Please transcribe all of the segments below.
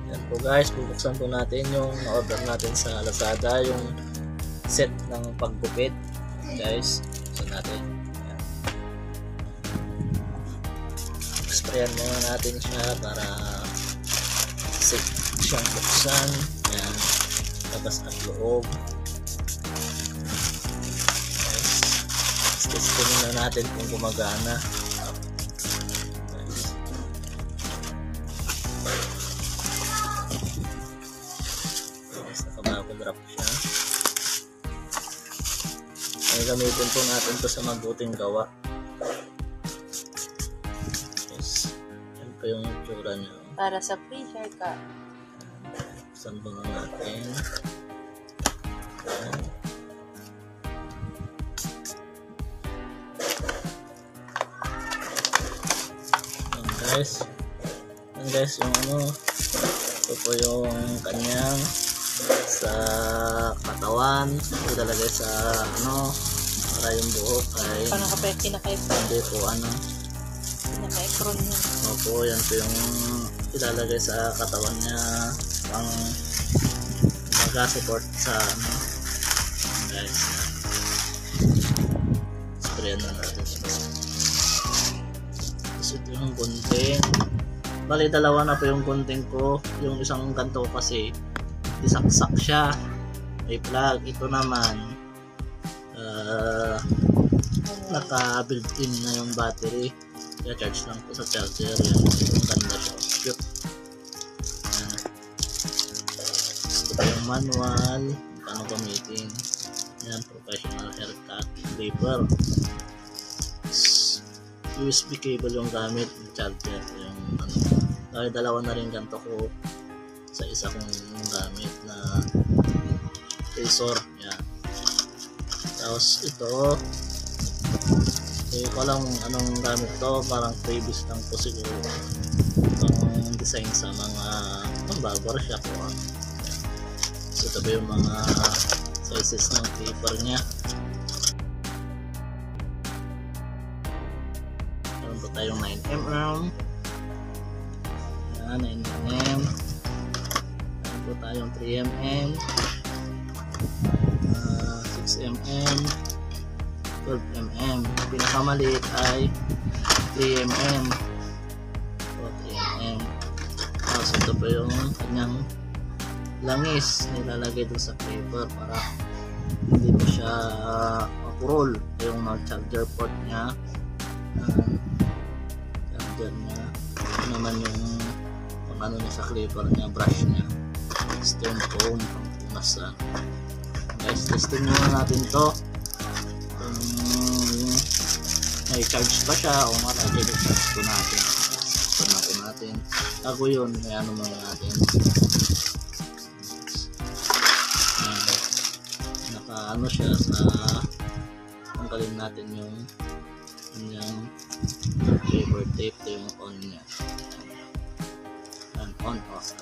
Yan po guys, bubuksan po natin yung na-order natin sa Lazada, yung set ng paggupit guys. Buksan natin. Yan. Sprayan muna natin siya para safe siyang buksan. Yan. Labas at loob. Testing na natin kung gumagana. Nakabubble wrap siya. Ay, gamitin po natin to sa mabuting gawa. Yes. Yan po yung itsura niya. Para sa free haircut. Buksan po na natin. Yan. Yan guys, yung ito po yung kanyang sa katawan, ilalagay sa para yung buhok ay Parang kapag kinaka-apron. hindi po Kinaka-apron niya. opo, yan po yung ilalagay sa katawan niya pang mag-support sa guys. Sprayan na natin siya. Ito yung gunting. Bali dalawa na po yung gunting ko. Yung isang ganto kasi isaksak siya, may plug. Ito naman naka built in na yung battery, kaya charge lang po sa charger. Yan, yung ganda siya, cute. Yan. Ito po yung manual paano gamitin. Yan, professional haircut clipper. USB cable yung gamit, yung charger, yung dahil dalawa na rin ganito ko sa isa kong gamit na razor. Yan. Tapos ito, hindi ko alam anong gamit to, parang previous lang po siguro itong design sa mga barber shop. So ito ba yung mga sizes ng clipper nya. Tayong 9mm. Yan, 9mm. Meron po tayong 3mm, 6mm, 12mm. Pinakamaliit ay 3mm. So 3mm. Tapos ito po yung kanyang langis na ilalagay dun sa clipper para hindi po siya mapurol. Yung charger port nya, niya. Ito naman yung niya sa clipper niya, brush niya, stone comb, pangpunas. Guys, testing muna natin to kung may charge pa siya o malagay na charge po natin. Ito natin bago yun, may muna natin. Naka siya sa tanggalin natin yung kanyang paper tape. Ito yung on nya, and on off.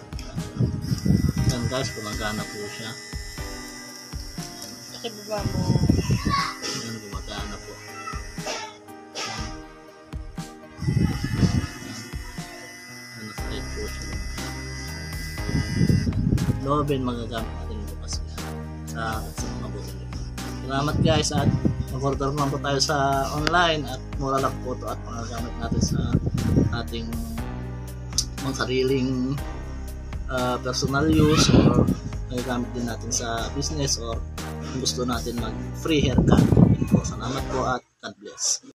Yan guys, gumagana po siya. Pakibaba mo. Yan, gumagana po. Naka-light po siya. Loobin magagamit natin bukas sa mga bulan. Salamat guys, at mag-order naman po tayo sa online at mura lang po ito at magagamit natin sa ating mga sariling personal use, or magagamit din natin sa business, or kung gusto natin mag free haircut. Salamat po at God bless.